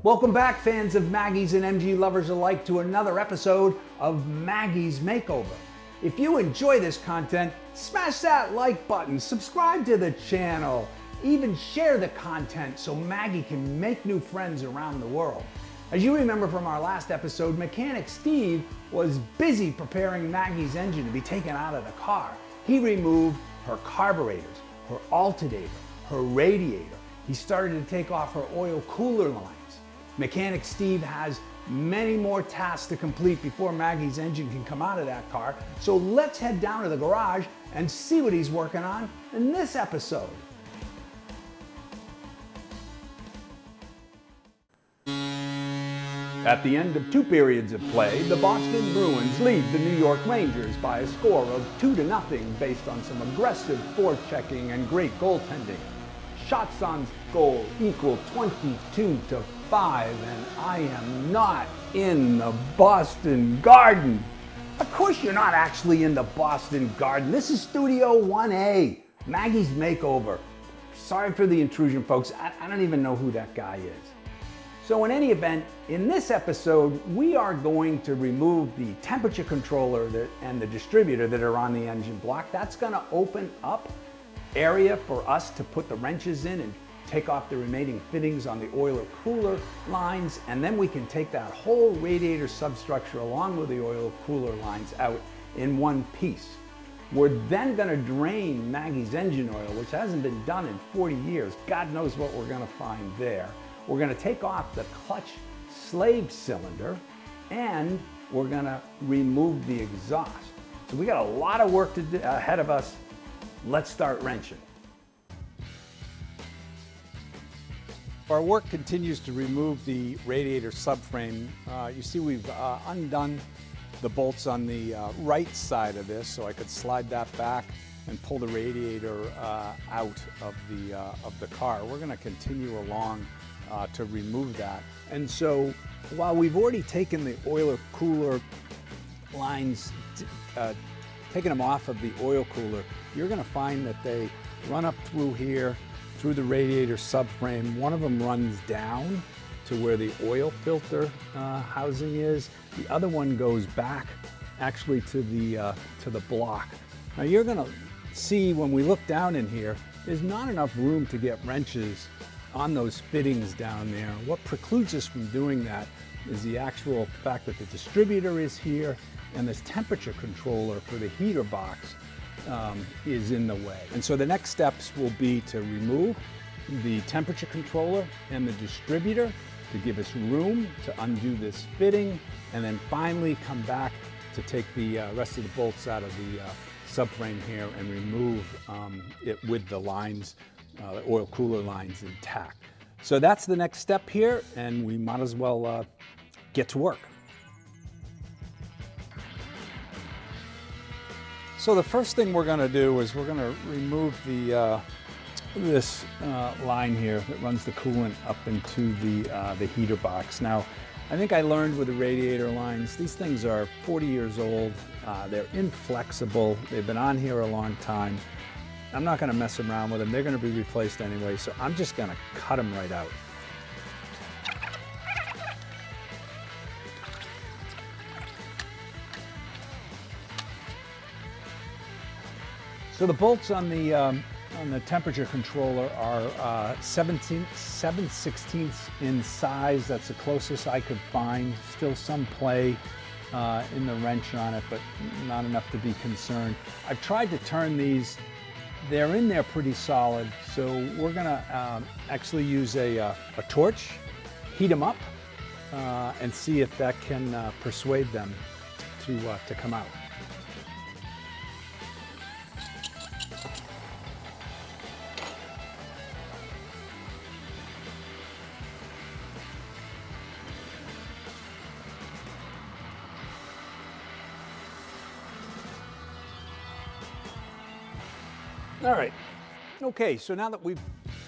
Welcome back, fans of Maggies and MG lovers alike, to another episode of Maggies Makeover. If you enjoy this content, smash that like button, subscribe to the channel, even share the content so Maggie can make new friends around the world. As you remember from our last episode, mechanic Steve was busy preparing Maggie's engine to be taken out of the car. He removed her carburetors, her alternator, her radiator. He started to take off her oil cooler lines. Mechanic Steve has many more tasks to complete before Maggie's engine can come out of that car. So let's head down to the garage and see what he's working on in this episode. At the end of two periods of play, the Boston Bruins lead the New York Rangers by a score of 2-0 based on some aggressive forechecking and great goaltending. Shots on goal equal 22-5, and I am not in the Boston Garden. Of course you're not actually in the Boston Garden. This is Studio 1A, Maggie's Makeover. Sorry for the intrusion, folks. I don't even know who that guy is. So in any event, in this episode, we are going to remove the temperature controller and the distributor that are on the engine block. That's gonna open up area for us to put the wrenches in and take off the remaining fittings on the oiler cooler lines, and then we can take that whole radiator substructure along with the oil cooler lines out in one piece. We're then gonna drain Maggie's engine oil, which hasn't been done in 40 years. God knows what we're gonna find there. We're gonna take off the clutch slave cylinder, and we're gonna remove the exhaust. So we got a lot of work to do ahead of us. Let's start wrenching. Our work continues to remove the radiator subframe. You see we've undone the bolts on the right side of this, so I could slide that back and pull the radiator out of the car. We're gonna continue along to remove that. And so while we've already taken the oiler cooler lines, taking them off of the oil cooler, you're gonna find that they run up through here, through the radiator subframe. One of them runs down to where the oil filter housing is. The other one goes back actually to the block. Now you're gonna see when we look down in here, there's not enough room to get wrenches on those fittings down there. What precludes us from doing that is the actual fact that the distributor is here and this temperature controller for the heater box is in the way. And so the next steps will be to remove the temperature controller and the distributor to give us room to undo this fitting, and then finally come back to take the rest of the bolts out of the subframe here and remove it with the lines, the oil cooler lines intact. So that's the next step here, and we might as well get to work. So the first thing we're going to do is we're going to remove this line here that runs the coolant up into the heater box. Now, I think I learned with the radiator lines, these things are 40 years old. They're inflexible. They've been on here a long time. I'm not going to mess around with them. They're going to be replaced anyway, so I'm just going to cut them right out. So the bolts on the temperature controller are 7/16 in size. That's the closest I could find. Still some play in the wrench on it, but not enough to be concerned. I've tried to turn these. They're in there pretty solid, so we're gonna actually use a torch, heat them up, and see if that can persuade them to come out. All right, okay, so now that we've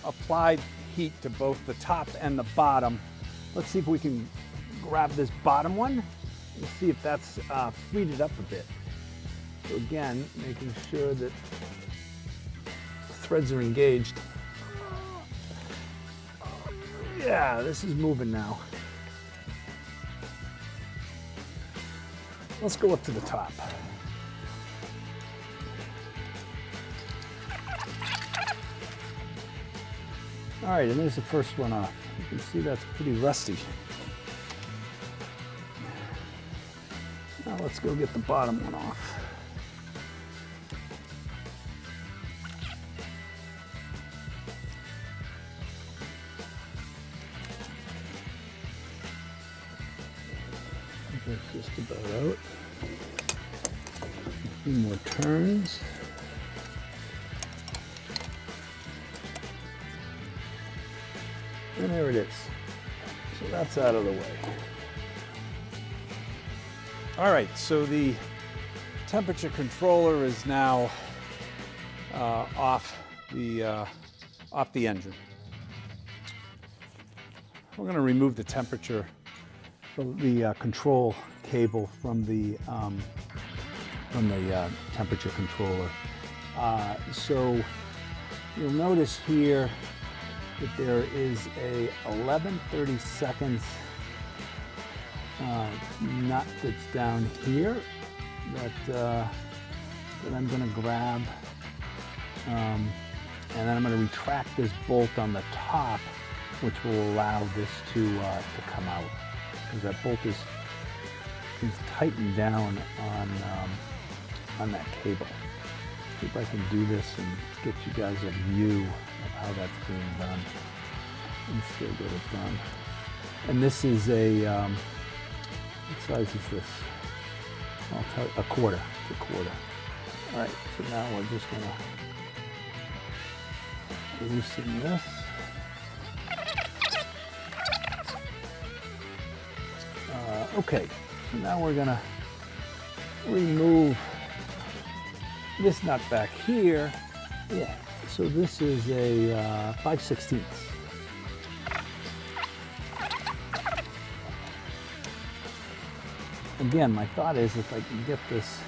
applied heat to both the top and the bottom, let's see if we can grab this bottom one and see if that's freed it up a bit. So again, making sure that the threads are engaged. Yeah, this is moving now. Let's go up to the top. All right, and there's the first one off. You can see that's pretty rusty. Now let's go get the bottom one off. That's just about out. A few more turns. And there it is. So that's out of the way. All right, so the temperature controller is now off the engine. We're going to remove the temperature, the control cable from the temperature controller. So you'll notice here that there is a 11/32 nut that's down here that I'm going to grab, and then I'm going to retract this bolt on the top, which will allow this to come out, because that bolt is tightened down on that cable. See if I can do this and get you guys a view of how that's being done and still get it done. And this is a, what size is this? I'll tell you, a quarter. It's a quarter. All right, so now we're just gonna loosen this. Okay, so now we're gonna remove this nut back here. Yeah, so this is a 5/16. Again, my thought is if I can get this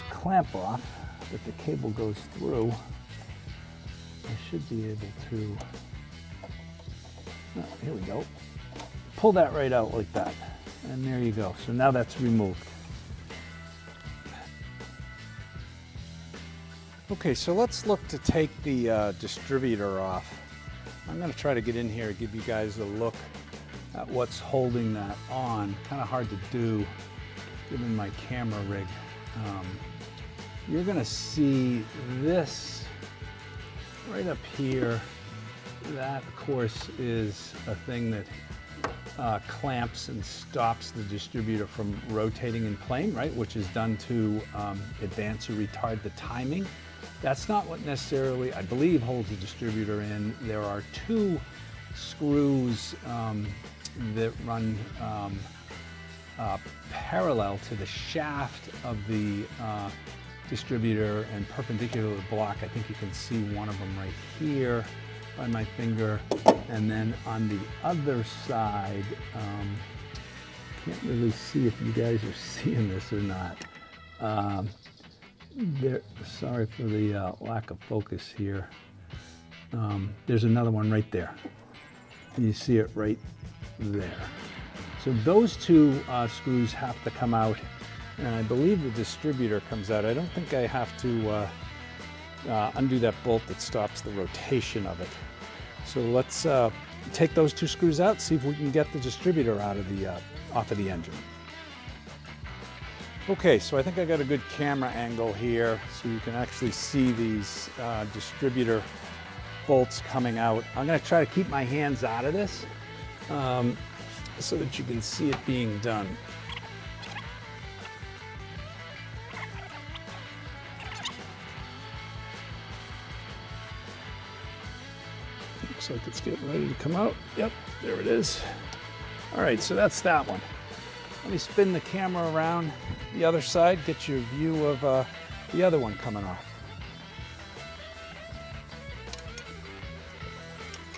clamp off that the cable goes through, I should be able to, oh, here we go. Pull that right out like that. And there you go. So now that's removed. Okay, so let's look to take the distributor off. I'm going to try to get in here and give you guys a look at what's holding that on. Kind of hard to do given my camera rig. You're going to see this right up here. That, of course, is a thing that clamps and stops the distributor from rotating in plane, right? Which is done to advance or retard the timing. That's not what necessarily, I believe, holds the distributor in. There are two screws that run parallel to the shaft of the distributor and perpendicular to the block. I think you can see one of them right here by my finger. And then on the other side, can't really see if you guys are seeing this or not. Sorry for the lack of focus here. There's another one right there. And you see it right there. So those two screws have to come out, and I believe the distributor comes out. I don't think I have to undo that bolt that stops the rotation of it. So let's take those two screws out, see if we can get the distributor out of the off of the engine. Okay, so I think I got a good camera angle here, so you can actually see these distributor bolts coming out. I'm going to try to keep my hands out of this so that you can see it being done. Looks like it's getting ready to come out. Yep, there it is. All right, so that's that one. Let me spin the camera around the other side, get you a view of the other one coming off.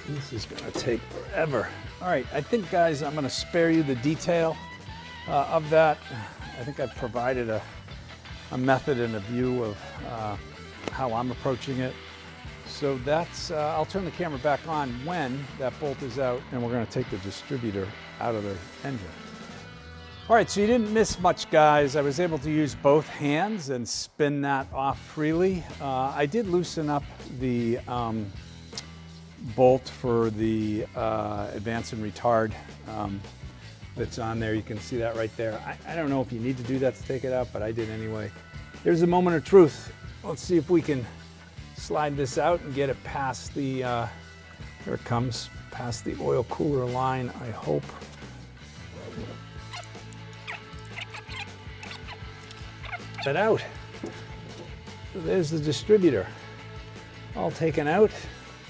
This is gonna take forever. All right, I think, guys, I'm gonna spare you the detail of that. I think I've provided a method and a view of how I'm approaching it. So that's, I'll turn the camera back on when that bolt is out, and we're going to take the distributor out of the engine. All right, so you didn't miss much, guys. I was able to use both hands and spin that off freely. I did loosen up the bolt for the advance and retard that's on there. You can see that right there. I don't know if you need to do that to take it out, but I did anyway. Here's a moment of truth. Let's see if we can slide this out and get it past the, here it comes, past the oil cooler line, I hope. That out. There's the distributor, all taken out.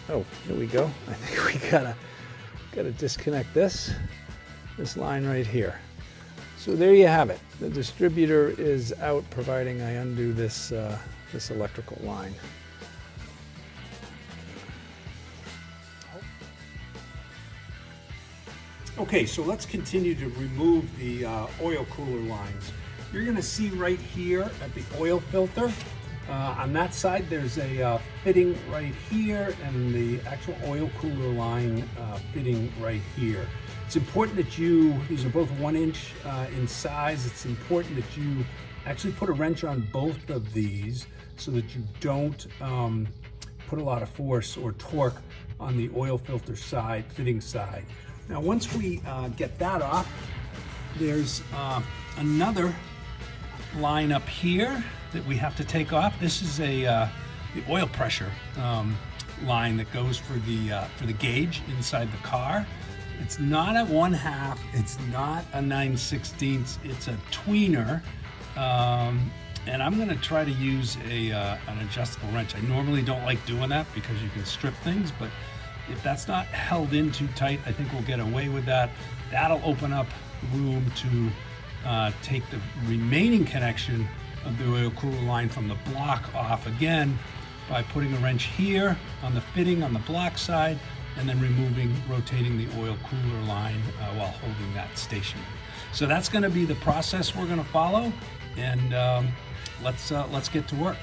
Oh, here we go. I think we gotta disconnect this line right here. So there you have it. The distributor is out, providing I undo this this electrical line. Okay, so let's continue to remove the oil cooler lines. You're gonna see right here at the oil filter, on that side there's a fitting right here, and the actual oil cooler line fitting right here. It's important that these are both 1 inch in size. It's important that you actually put a wrench on both of these so that you don't put a lot of force or torque on the oil filter side, fitting side. Now, once we get that off, there's another line up here that we have to take off. This is the oil pressure line that goes for the gauge inside the car. It's not a 1/2, it's not a 9/16, it's a tweener. And I'm gonna try to use an adjustable wrench. I normally don't like doing that because you can strip things, but if that's not held in too tight, I think we'll get away with that. That'll open up room to take the remaining connection of the oil cooler line from the block off again by putting a wrench here on the fitting on the block side, and then rotating the oil cooler line while holding that stationary. So that's going to be the process we're going to follow, and let's get to work.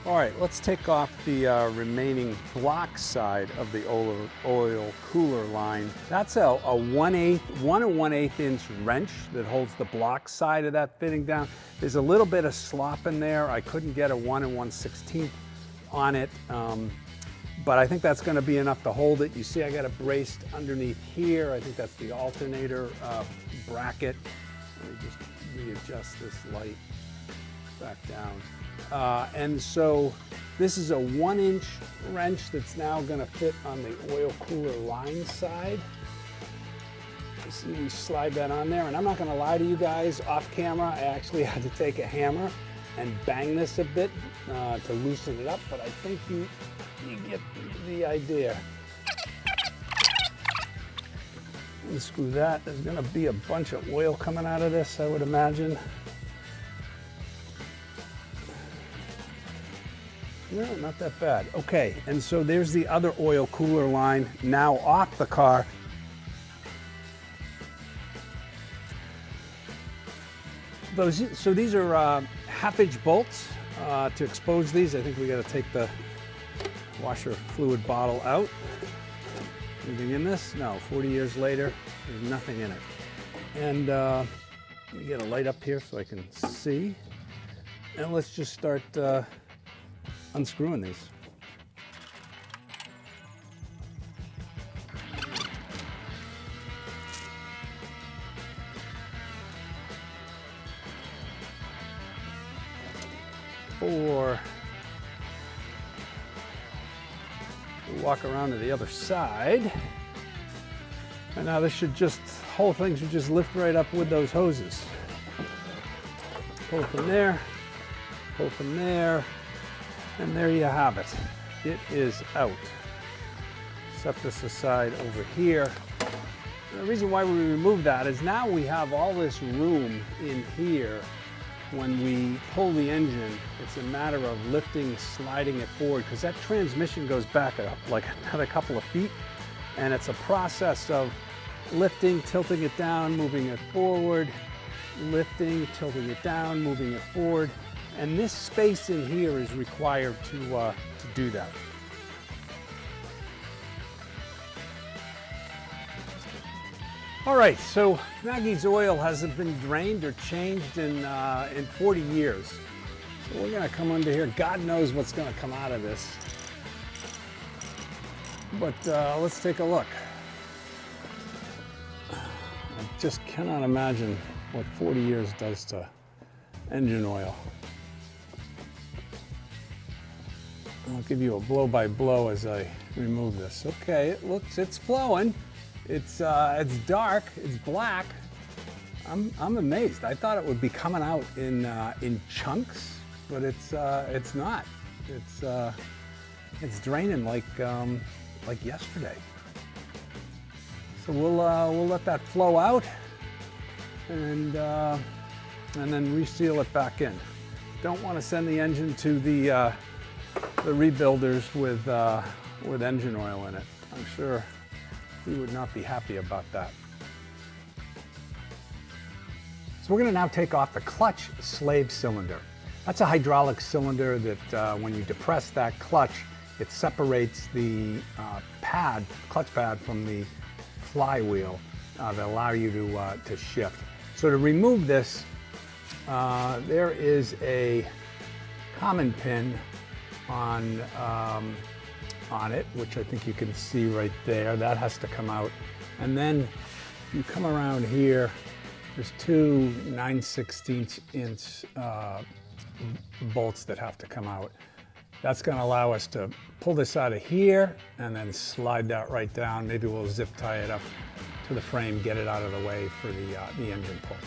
All right, let's take off the remaining block side of the oil cooler line. That's a 1 and 1/8 inch wrench that holds the block side of that fitting down. There's a little bit of slop in there. I couldn't get a 1 1/16 on it, but I think that's gonna be enough to hold it. You see I got it braced underneath here. I think that's the alternator bracket. Let me just readjust this light back down. And so this is a 1 inch wrench that's now gonna fit on the oil cooler line side. See, we slide that on there, and I'm not gonna lie to you guys, off camera, I actually had to take a hammer and bang this a bit to loosen it up, but I think you get the idea. Unscrew that. There's gonna be a bunch of oil coming out of this, I would imagine. No, not that bad. Okay, and so there's the other oil cooler line now off the car. So these are 1/2 inch bolts. To expose these, I think we got to take the washer fluid bottle out. Anything in this? No, 40 years later, there's nothing in it. And let me get a light up here so I can see. And let's just start unscrewing these. Or we'll walk around to the other side. And now this should just, whole thing should just lift right up with those hoses. Pull from there, pull from there. And there you have it. It is out. Set this aside over here. And the reason why we removed that is now we have all this room in here when we pull the engine, it's a matter of lifting, sliding it forward, because that transmission goes back like another couple of feet, and it's a process of lifting, tilting it down, moving it forward, lifting, tilting it down, moving it forward, and this space in here is required to do that. All right, so Maggies oil hasn't been drained or changed in 40 years. So we're gonna come under here. God knows what's gonna come out of this. But let's take a look. I just cannot imagine what 40 years does to engine oil. I'll give you a blow by blow as I remove this. Okay, it's flowing. It's dark, it's black. I'm amazed. I thought it would be coming out in chunks, but it's not. It's draining like yesterday. So we'll let that flow out and then reseal it back in. Don't want to send the engine to the rebuilders with engine oil in it. I'm sure we would not be happy about that. So we're going to now take off the clutch slave cylinder. That's a hydraulic cylinder that when you depress that clutch, it separates the clutch pad from the flywheel that allow you to shift. So to remove this, there is a common pin on it, which I think you can see right there. That has to come out. And then you come around here, there's two 9/16 inch bolts that have to come out. That's going to allow us to pull this out of here and then slide that right down. Maybe we'll zip tie it up to the frame, get it out of the way for the engine pull.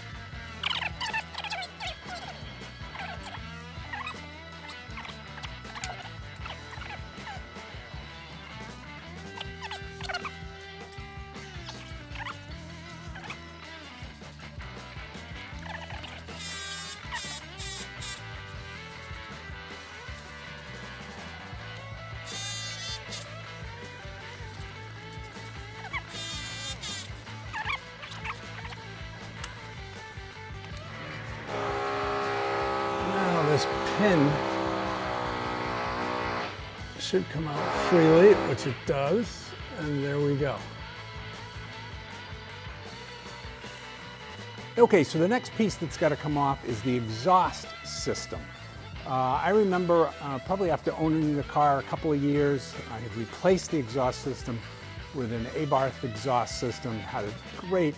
This pin should come out freely, which it does, and there we go. Okay, so the next piece that's got to come off is the exhaust system. I remember probably after owning the car a couple of years, I had replaced the exhaust system with an Abarth exhaust system. Had a great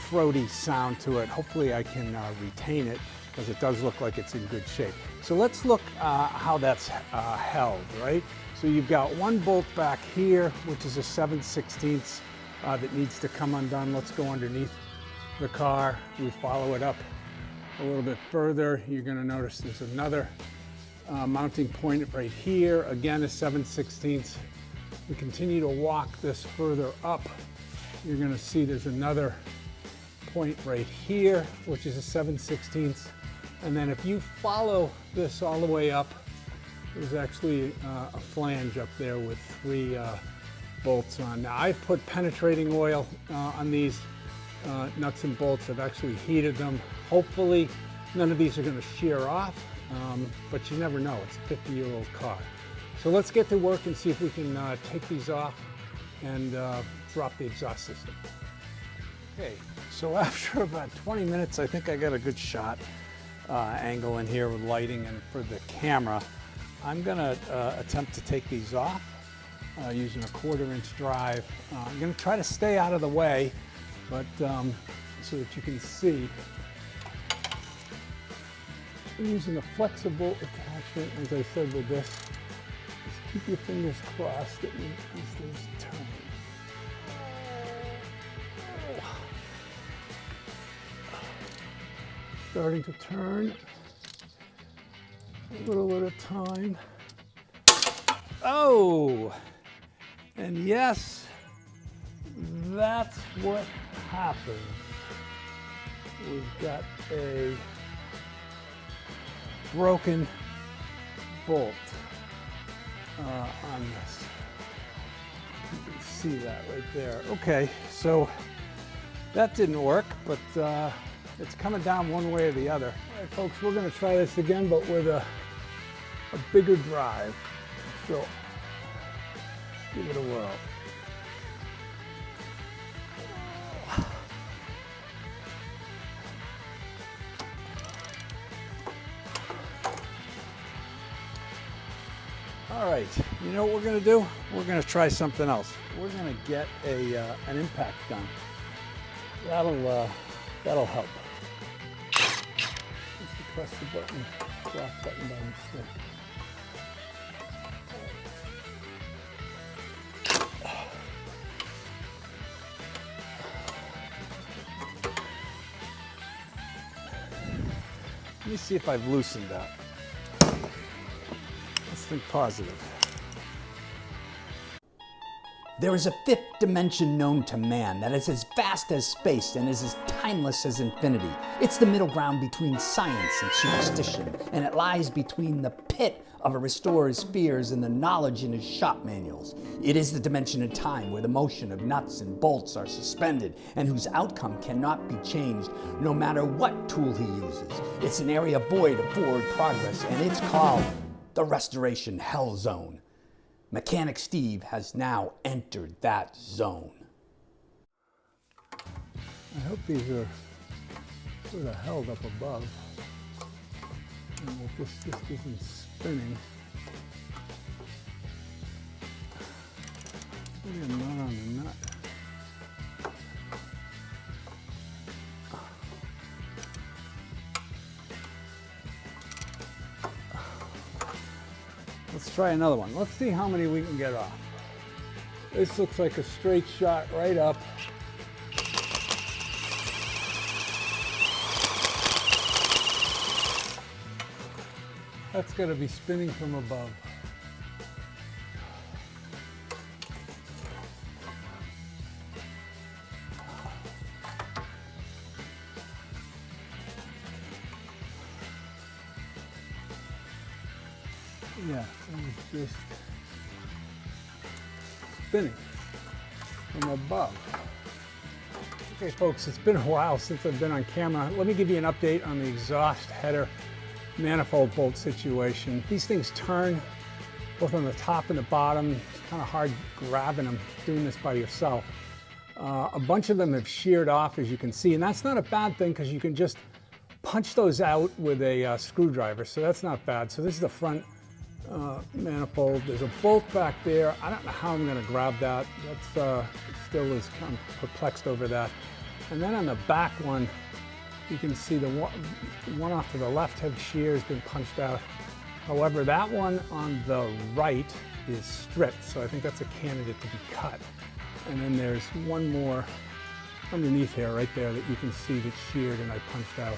throaty sound to it. Hopefully I can retain it, because it does look like it's in good shape. So let's look how that's held, right? So you've got one bolt back here, which is a 7/16 that needs to come undone. Let's go underneath the car. We follow it up a little bit further. You're gonna notice there's another mounting point right here. Again, a 7/16. We continue to walk this further up. You're gonna see there's another point right here, which is a 7/16. And then if you follow this all the way up, there's actually a flange up there with 3 bolts on. Now I've put penetrating oil on these nuts and bolts. I've actually heated them. Hopefully none of these are going to shear off, but you never know. It's a 50-year-old car. So let's get to work and see if we can take these off and drop the exhaust system. Okay, so after about 20 minutes, I think I got a good shot angle in here with lighting, and for the camera, I'm gonna attempt to take these off using a 1/4-inch drive. I'm gonna try to stay out of the way, but so that you can see. I'm using a flexible attachment, as I said with this. Just keep your fingers crossed that these things turn. Starting to turn a little at a time. Oh, and yes, that's what happened. We've got a broken bolt on this. You can see that right there. Okay, so that didn't work, but it's coming down one way or the other. All right, folks, we're going to try this again, but with a bigger drive. So let's give it a whirl. All right, you know what we're going to do? We're going to try something else. We're going to get an impact gun. That'll help. Just press the button, block button by mistake. Let me see if I've loosened that. Let's think positive. There is a fifth dimension known to man that is as vast as space and is as timeless as infinity. It's the middle ground between science and superstition, and it lies between the pit of a restorer's fears and the knowledge in his shop manuals. It is the dimension of time where the motion of nuts and bolts are suspended and whose outcome cannot be changed no matter what tool he uses. It's an area void of forward progress, and it's called the Restoration Hell Zone. Mechanic Steve has now entered that zone. I hope these are sort of held up above. And that this just isn't spinning. Maybe a nut on the nut. Let's try another one. Let's see how many we can get off. This looks like a straight shot right up. That's got to be spinning from above. Yeah, it was just spinning from above. Okay, folks, it's been a while since I've been on camera. Let me give you an update on the exhaust header manifold bolt situation. These things turn both on the top and the bottom. It's kind of hard grabbing them doing this by yourself. A bunch of them have sheared off, as you can see, and that's not a bad thing because you can just punch those out with a screwdriver, so that's not bad. So this is the front manifold. There's a bolt back there. I don't know how I'm going to grab that. That's still is kind of perplexed over that. And then on the back one, you can see the one off to the left head shear has been punched out. However, that one on the right is stripped, so I think that's a candidate to be cut. And then there's one more underneath here, right there, that you can see that's sheared and I punched out.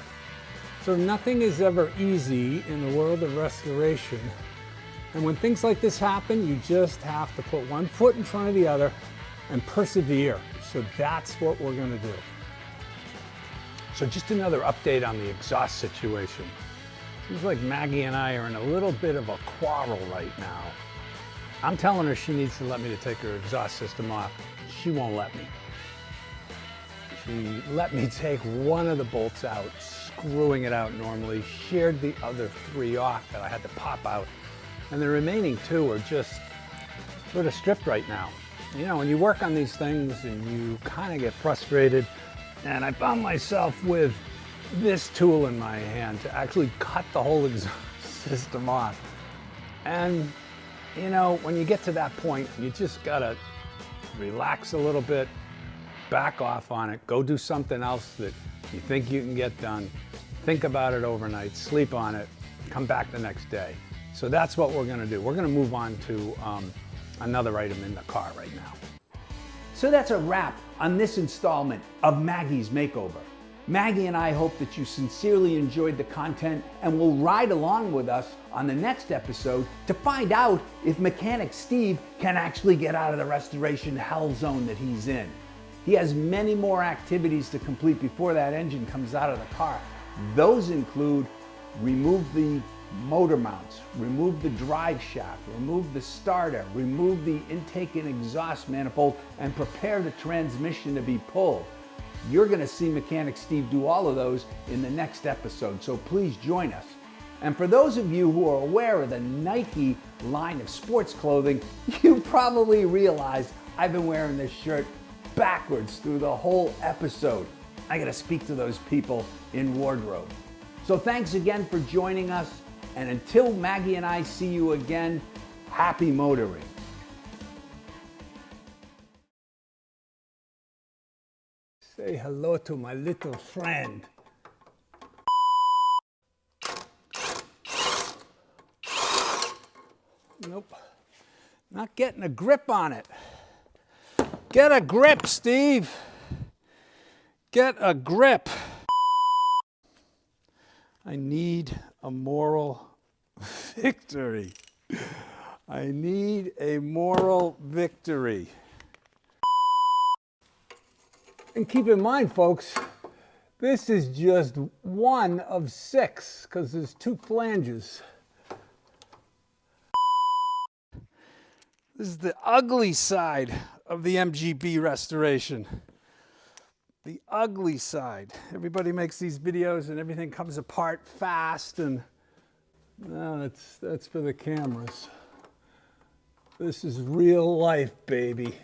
So nothing is ever easy in the world of restoration. And when things like this happen, you just have to put one foot in front of the other and persevere. So that's what we're going to do. So just another update on the exhaust situation. Seems like Maggie and I are in a little bit of a quarrel right now. I'm telling her she needs to let me to take her exhaust system off. She won't let me. She let me take one of the bolts out, screwing it out normally, sheared the other three off that I had to pop out. And the remaining two are just sort of stripped right now. You know, when you work on these things and you kind of get frustrated, and I found myself with this tool in my hand to actually cut the whole exhaust system off. And, you know, when you get to that point, you just gotta relax a little bit, back off on it, go do something else that you think you can get done, think about it overnight, sleep on it, come back the next day. So that's what we're gonna do. We're gonna move on to another item in the car right now. So that's a wrap on this installment of Maggie's Makeover. Maggie and I hope that you sincerely enjoyed the content and will ride along with us on the next episode to find out if Mechanic Steve can actually get out of the restoration hell zone that he's in. He has many more activities to complete before that engine comes out of the car. Those include remove the motor mounts, remove the drive shaft, remove the starter, remove the intake and exhaust manifold, and prepare the transmission to be pulled. You're going to see Mechanic Steve do all of those in the next episode, so please join us. And for those of you who are aware of the Nike line of sports clothing, you probably realize I've been wearing this shirt backwards through the whole episode. I got to speak to those people in wardrobe. So thanks again for joining us, and until Maggie and I see you again, happy motoring. Say hello to my little friend. Nope, not getting a grip on it. Get a grip, Steve. Get a grip. I need a moral victory. I need a moral victory. And keep in mind, folks, this is just one of 6 because there's 2 flanges. This is the ugly side of the MGB restoration. The ugly side. Everybody makes these videos and everything comes apart fast, and no, that's for the cameras. This is real life, baby.